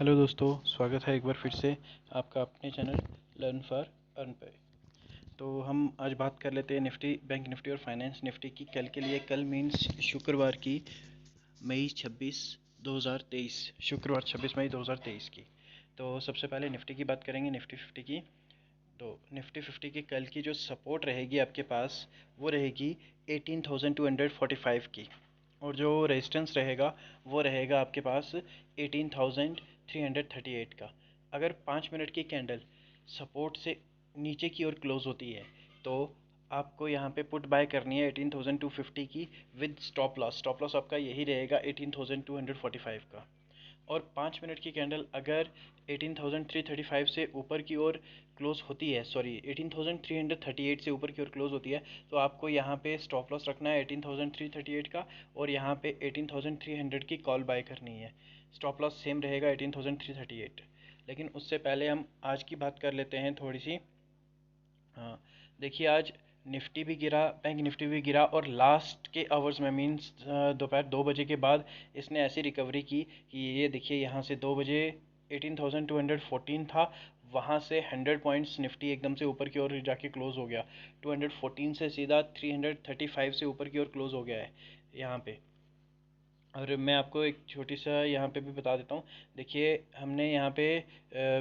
Hello दोस्तों, स्वागत है एक बार फिर से आपका अपने चैनल लर्न फॉर अर्न पे। तो हम आज बात कर लेते हैं निफ्टी, बैंक निफ्टी और फाइनेंस निफ्टी की कल के लिए। कल मीन्स शुक्रवार की मई 26 2023, शुक्रवार 26 मई 2023 की। तो सबसे पहले निफ्टी की बात करेंगे, निफ्टी 50 की। तो निफ्टी 50 की कल की जो सपोर्ट रहेगी आपके पास, वो रहेगी 18,245 की, और जो रेजिस्टेंस रहेगा वो रहेगा आपके पास 18,338 का। अगर 5 मिनट की कैंडल सपोर्ट से नीचे की ओर क्लोज होती है तो आपको यहाँ पे पुट बाय करनी है 18,250 की with stop loss. Stop loss आपका यही रहेगा 18,245 का। और 5 मिनट की कैंडल अगर 18,335 से ऊपर की ओर क्लोज होती है, सॉरी 18,338 से ऊपर की ओर क्लोज होती है, तो आपको यहाँ पे स्टॉप लॉस रखना है 18,338 का, और यहाँ पे 18,300 की कॉल बाय करनी है। स्टॉप लॉस सेम रहेगा 18,338। लेकिन उससे पहले हम आज की बात कर लेते हैं थोड़ी सी। हाँ, देखिए आज निफ्टी भी गिरा, बैंक निफ्टी भी गिरा, और लास्ट के आवर्स में मीन्स दोपहर 2 बजे के बाद इसने ऐसी रिकवरी की कि ये देखिए यहाँ से 2 बजे 18,214 था, वहाँ से 100 पॉइंट्स निफ्टी एकदम से ऊपर की ओर जाके क्लोज हो गया। 214 से सीधा 335 से ऊपर की ओर क्लोज हो गया है यहाँ पे। और मैं आपको एक छोटी सा यहाँ पे भी बता देता हूँ। देखिए हमने यहाँ पे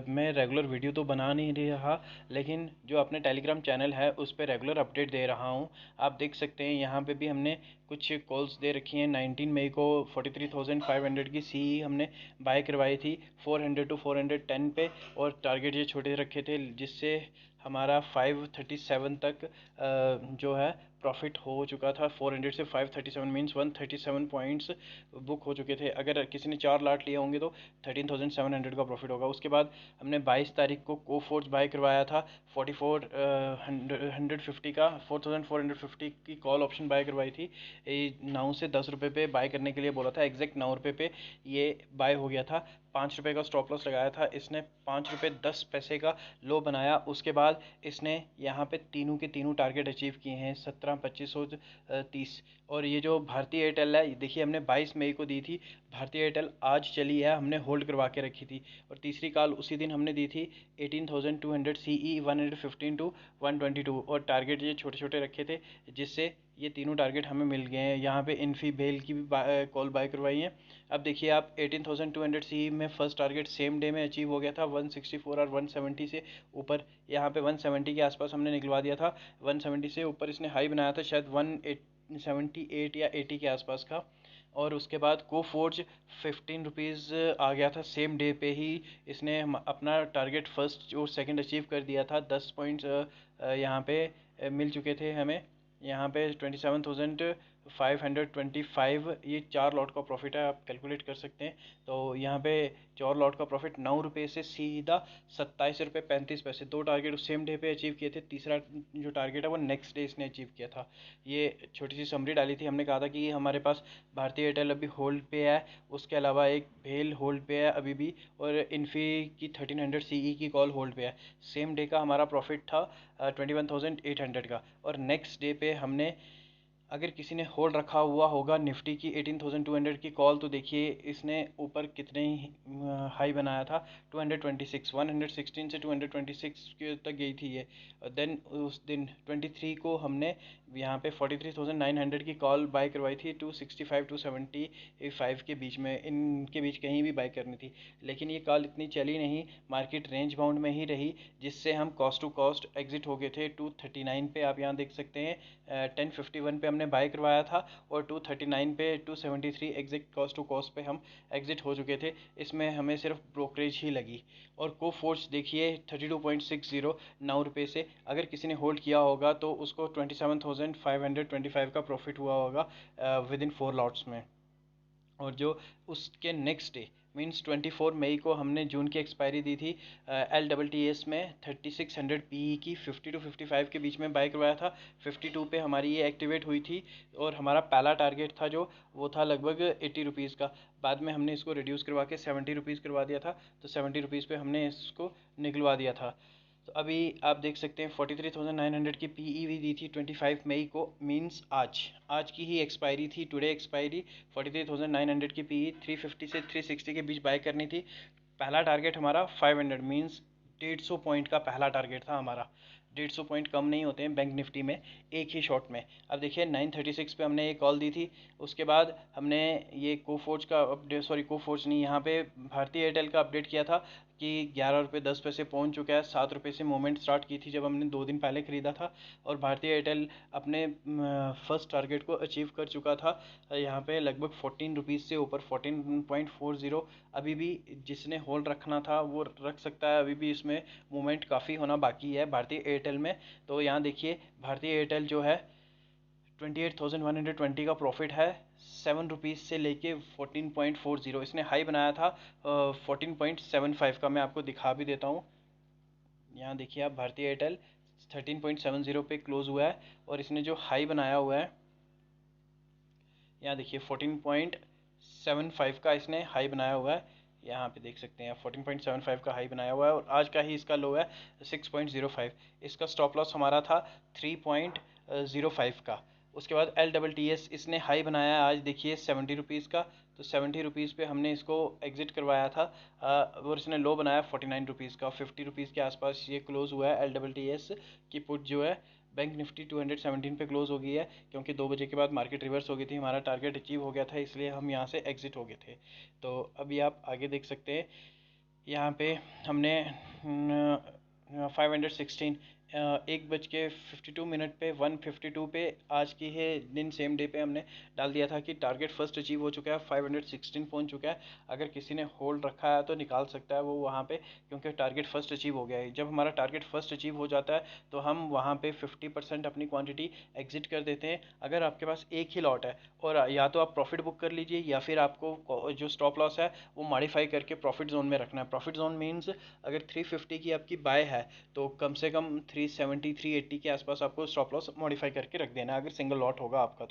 मैं रेगुलर वीडियो तो बना नहीं रहा, लेकिन जो अपने टेलीग्राम चैनल है उस पर रेगुलर अपडेट दे रहा हूँ। आप देख सकते हैं यहाँ पे भी हमने कुछ कॉल्स दे रखी हैं। 19 मई को 43,500 की सी हमने बाय करवाई थी 400 टू 410 पे, और टारगेट ये छोटे रखे थे जिससे हमारा 537 तक जो है प्रॉफिट हो चुका था। 400 से 537 मीन्स 137 पॉइंट्स बुक हो चुके थे। अगर किसी ने 4 लाट लिए होंगे तो 13,700 का प्रॉफिट होगा। उसके बाद हमने 22 तारीख को कोफोर्ज बाय करवाया था 44,150 का, 4,450 की कॉल ऑप्शन बाय करवाई थी। 9 से 10 रुपये पे बाय करने के लिए बोला था, एग्जैक्ट 9 रुपये पे ये बाय हो गया था। 5 रुपये का स्टॉप लॉस लगाया था इसने, 5 रुपये 10 पैसे का लो बनाया। उसके बाद इसने यहाँ पे तीनों के तीनों टारगेट अचीव किए हैं, 17, 25 और 30। और ये जो भारतीय एयरटेल है, देखिए हमने 22 मई को दी थी भारतीय एयरटेल, आज चली है, हमने होल्ड करवा के रखी थी। और तीसरी कॉल उसी दिन हमने दी थी 18,200 CE 115 टू 122, और टारगेट ये छोटे छोटे रखे थे जिससे ये तीनों टारगेट हमें मिल गए हैं। यहाँ पे इन्फी बेल की भी कॉल बाय करवाई है। अब देखिए आप 18,200 CE में फर्स्ट टारगेट सेम डे में अचीव हो गया था 164 और 170 से ऊपर। यहाँ पे 170 के आसपास हमने निकलवा दिया था। 170 से ऊपर इसने हाई बनाया था शायद 178 या 80 के आसपास का। और उसके बाद कोफोर्ज 15 रुपीज़ आ गया था सेम डे पे ही। इसने अपना टारगेट फर्स्ट और सेकंड अचीव कर दिया था। 10 पॉइंट्स यहाँ पे मिल चुके थे हमें। यहाँ पे 27,525, ये 4 लॉट का प्रॉफिट है, आप कैलकुलेट कर सकते हैं। तो यहाँ पे 4 लॉट का प्रॉफिट 9 रुपये से सीधा 27 रुपये 35 पैसे, 2 टारगेट उस सेम डे पे अचीव किए थे। तीसरा जो टारगेट है वो नेक्स्ट डे इसने अचीव किया था। ये छोटी सी समरी डाली थी, हमने कहा था कि हमारे पास भारतीय एयरटेल अभी होल्ड पे है, उसके अलावा एक भेल होल्ड पे है अभी भी, और इन्फी की 1300 CE की कॉल होल्ड पे है। सेम डे का हमारा प्रॉफिट था 21,800 का। और नेक्स्ट डे पे हमने, अगर किसी ने होल्ड रखा हुआ होगा निफ्टी की 18,200 की कॉल, तो देखिए इसने ऊपर कितने हाई बनाया था, 226, 116 से 226 के तक गई थी ये। देन उस दिन 23 को हमने यहाँ पे 43,900 की कॉल बाय करवाई थी 265 टू 75 के बीच में, इनके बीच कहीं भी बाय करनी थी। लेकिन ये कॉल इतनी चली नहीं, मार्केट रेंज बाउंड में ही रही, जिससे हम कॉस्ट टू कॉस्ट एग्जिट हो गए थे 239 पे। आप यहाँ देख सकते हैं 1051 पे हमने बाय करवाया था, और 239 पे 273 एग्जैक्ट कॉस्ट टू कॉस्ट पे हम एग्जिट हो चुके थे। इसमें हमें सिर्फ ब्रोकरेज ही लगी। और कोफोर्स देखिए 32.60, 9 रुपये से, अगर किसी ने होल्ड किया होगा तो उसको 27,525 का प्रॉफिट हुआ होगा विद इन 4 लॉट्स में। और जो उसके नेक्स्ट डे मीन्स 24 मई को हमने जून की एक्सपायरी दी थी LTTS में 3600 PE की 50 टू 55 के बीच में बाय करवाया था। 52 पे हमारी ये एक्टिवेट हुई थी, और हमारा पहला टारगेट था जो वो था लगभग 80 रुपीज़ का। बाद में हमने इसको रिड्यूस करवा के 70 रुपीज़ करवा दिया था, तो 70 रुपीज़ पे हमने इसको निकलवा दिया था। तो अभी आप देख सकते हैं 43,900 की PE दी थी 25 मई को, मींस आज की ही एक्सपायरी थी, टुडे एक्सपायरी। 43,900 की PE 350 से 360 के बीच बाय करनी थी। पहला टारगेट हमारा 500 मीन्स 150 पॉइंट का पहला टारगेट था हमारा। 150 पॉइंट कम नहीं होते हैं बैंक निफ्टी में एक ही शॉट में। अब देखिए 936 पे हमने ये कॉल दी थी, उसके बाद हमने ये कोफोर्ज का अपडेट, सॉरी कोफोर्ज नहीं, यहाँ पे भारतीय एयरटेल का अपडेट किया था कि 11 रुपये 10 पैसे पहुँच चुका है। 7 रुपये से मूवमेंट स्टार्ट की थी जब हमने 2 दिन पहले ख़रीदा था, और भारतीय एयरटेल अपने फर्स्ट टारगेट को अचीव कर चुका था। यहाँ पे लगभग 14 रुपीज़ से ऊपर 14.40। अभी भी जिसने होल्ड रखना था वो रख सकता है, अभी भी इसमें मूवमेंट काफ़ी होना बाकी है भारतीय एयरटेल में। तो यहाँ देखिए भारतीय एयरटेल जो है 28,120 का प्रॉफिट है। 7 रुपीज़ से लेके 14.40 इसने हाई बनाया था 14.75 का। मैं आपको दिखा भी देता हूँ। यहाँ देखिए आप, भारतीय एयरटेल 13.70 पे क्लोज हुआ है, और इसने जो हाई बनाया हुआ है यहाँ देखिए 14.75 का इसने हाई बनाया हुआ है। यहाँ पे देख सकते हैं 14.75 का हाई बनाया हुआ है, और आज का ही इसका लो है 6.05। इसका स्टॉप लॉस हमारा था 3.05 का। उसके बाद LTTS इसने हाई बनाया है आज देखिए 70 रुपीज़ का, तो 70 रुपीज़ पे हमने इसको एग्ज़िट करवाया था। और इसने लो बनाया 49 रुपीज़ का। 50 रुपीज़ के आसपास ये क्लोज़ हुआ है। LTTS की पुट जो है बैंक निफ्टी 217 पे क्लोज हो गई है, क्योंकि 2 बजे के बाद मार्केट रिवर्स हो गई थी, हमारा टारगेट अचीव हो गया था, इसलिए हम यहाँ से एग्जिट हो गए थे। तो अभी आप आगे देख सकते हैं यहाँ पे हमने 516 1:52 पे 152 पे आज की है दिन सेम डे पे हमने डाल दिया था कि टारगेट फर्स्ट अचीव हो चुका है, 516 पहुंच चुका है। अगर किसी ने होल्ड रखा है तो निकाल सकता है वो वहाँ पे, क्योंकि टारगेट फर्स्ट अचीव हो गया है। जब हमारा टारगेट फर्स्ट अचीव हो जाता है तो हम वहाँ पे 50% अपनी क्वांटिटी एग्जिट कर देते हैं। अगर आपके पास एक ही लॉट है, और या तो आप प्रॉफिट बुक कर लीजिए, या फिर आपको जो स्टॉप लॉस है वो मॉडिफाई करके प्रॉफिट जोन में रखना है। प्रॉफिट जोन मीन्स अगर 350 की आपकी बाय है तो कम से कम 370 380 के आसपास आपको स्टॉप लॉस मॉडिफाई करके रख देना है, अगर सिंगल लॉट होगा आपका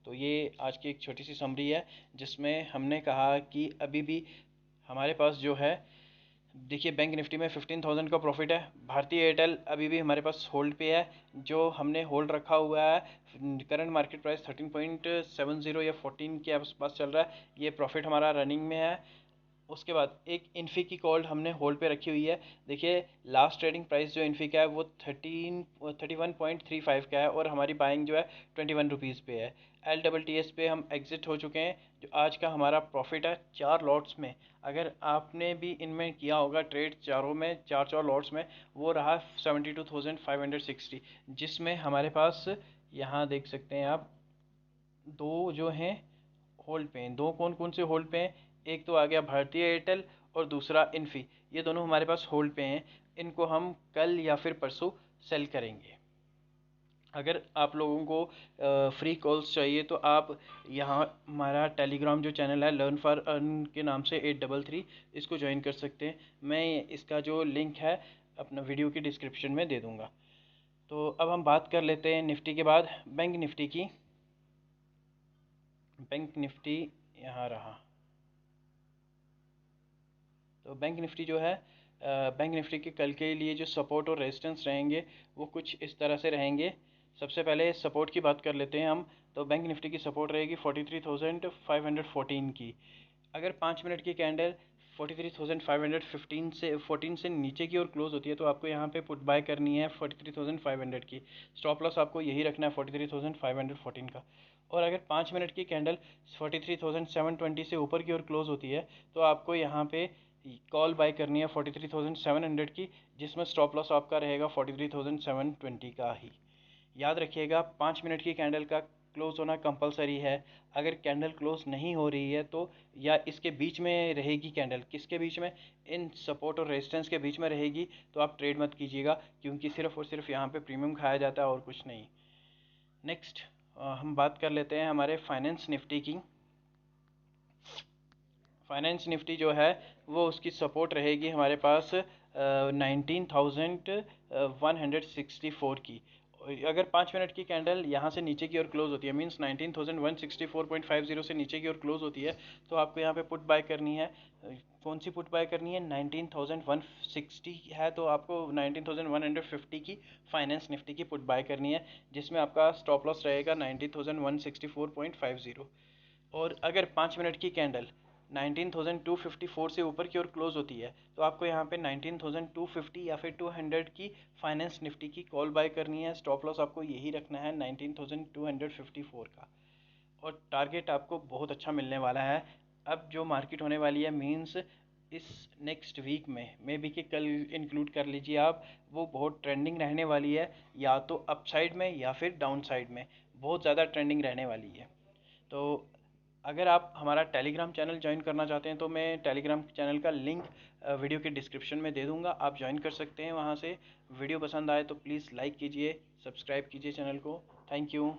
तो ये आज की एक छोटी सी समरी है, जिसमें हमने कहा कि अभी भी हमारे पास जो है, देखिए बैंक निफ्टी में 15,000 का प्रॉफिट है। भारतीय एयरटेल अभी भी हमारे पास होल्ड पे है, जो हमने होल्ड रखा हुआ है। करंट मार्केट प्राइस 13.70 या 14 के आसपास चल रहा है, ये प्रॉफिट हमारा रनिंग में है। उसके बाद एक इन्फी की कॉल हमने होल्ड पे रखी हुई है। देखिए लास्ट ट्रेडिंग प्राइस जो इन्फी का है वो 31.35 का है, और हमारी बाइंग जो है 21 रुपीज़ पे है। LTTS पे हम एग्जिट हो चुके हैं। जो आज का हमारा प्रॉफिट है 4 लॉट्स में, अगर आपने भी इनमें किया होगा ट्रेड चारों में, चार चार लॉट्स में, वो रहा 72,560, जिसमें हमारे पास यहाँ देख सकते हैं आप, दो जो हैं होल्ड पे हैं। दो कौन कौन से होल्ड पे हैं, एक तो आ गया भारतीय एयरटेल और दूसरा इन्फी, ये दोनों हमारे पास होल्ड पे हैं। इनको हम कल या फिर परसों सेल करेंगे। अगर आप लोगों को फ्री कॉल्स चाहिए तो आप यहाँ हमारा टेलीग्राम जो चैनल है लर्न फॉर अर्न के नाम से 833, इसको ज्वाइन कर सकते हैं। मैं इसका जो लिंक है अपना वीडियो की डिस्क्रिप्शन में दे दूँगा। तो अब हम बात कर लेते हैं निफ्टी के बाद बैंक निफ्टी की। बैंक निफ्टी यहाँ रहा। तो बैंक निफ्टी जो है, बैंक निफ्टी के कल के लिए जो सपोर्ट और रेजिस्टेंस रहेंगे वो कुछ इस तरह से रहेंगे। सबसे पहले सपोर्ट की बात कर लेते हैं हम। तो बैंक निफ्टी की सपोर्ट रहेगी 43,514 की। अगर 5 मिनट की कैंडल 43,515 से 14 से नीचे की ओर क्लोज होती है तो आपको यहाँ पे पुट बाय करनी है 43,500 की। स्टॉप लॉस आपको यही रखना है 43,514 का। और अगर 5 मिनट की कैंडल 43,720 से ऊपर की ओर क्लोज होती है तो आपको यहाँ पे कॉल बाय करनी है 43,700 की, जिसमें स्टॉप लॉस आपका रहेगा 43,720 का ही। याद रखिएगा 5 मिनट की कैंडल का क्लोज होना कंपलसरी है। अगर कैंडल क्लोज नहीं हो रही है तो, या इसके बीच में रहेगी कैंडल, किसके बीच में, इन सपोर्ट और रेजिस्टेंस के बीच में रहेगी, तो आप ट्रेड मत कीजिएगा, क्योंकि सिर्फ और सिर्फ यहाँ पे प्रीमियम खाया जाता है और कुछ नहीं। नेक्स्ट हम बात कर लेते हैं हमारे फाइनेंस निफ्टी की। फाइनेंस निफ्टी जो है वो उसकी सपोर्ट रहेगी हमारे पास 19,164 की। अगर 5 मिनट की कैंडल यहाँ से नीचे की ओर क्लोज होती है, मींस 19,164.50 से नीचे की ओर क्लोज होती है, तो आपको यहाँ पे पुट बाय करनी है। कौन सी पुट बाय करनी है, 19,160 है तो आपको 19,150 की फाइनेंस निफ्टी की पुट बाय करनी है, जिसमें आपका स्टॉप लॉस रहेगा 19,164.50। और अगर 5 मिनट की कैंडल 19,254 से ऊपर की ओर क्लोज होती है तो आपको यहाँ पे 19,250 या फिर 200 की फाइनेंस निफ्टी की कॉल बाय करनी है। स्टॉप लॉस आपको यही रखना है 19,254 का, और टारगेट आपको बहुत अच्छा मिलने वाला है। अब जो मार्केट होने वाली है मींस इस नेक्स्ट वीक में मे बी कि कल इंक्लूड कर लीजिए आप, वो बहुत ट्रेंडिंग रहने वाली है, या तो अपसाइड में या फिर डाउन साइड में बहुत ज़्यादा ट्रेंडिंग रहने वाली है। तो अगर आप हमारा टेलीग्राम चैनल ज्वाइन करना चाहते हैं तो मैं टेलीग्राम चैनल का लिंक वीडियो के डिस्क्रिप्शन में दे दूंगा, आप ज्वाइन कर सकते हैं वहां से। वीडियो पसंद आए तो प्लीज़ लाइक कीजिए, सब्सक्राइब कीजिए चैनल को। Thank you.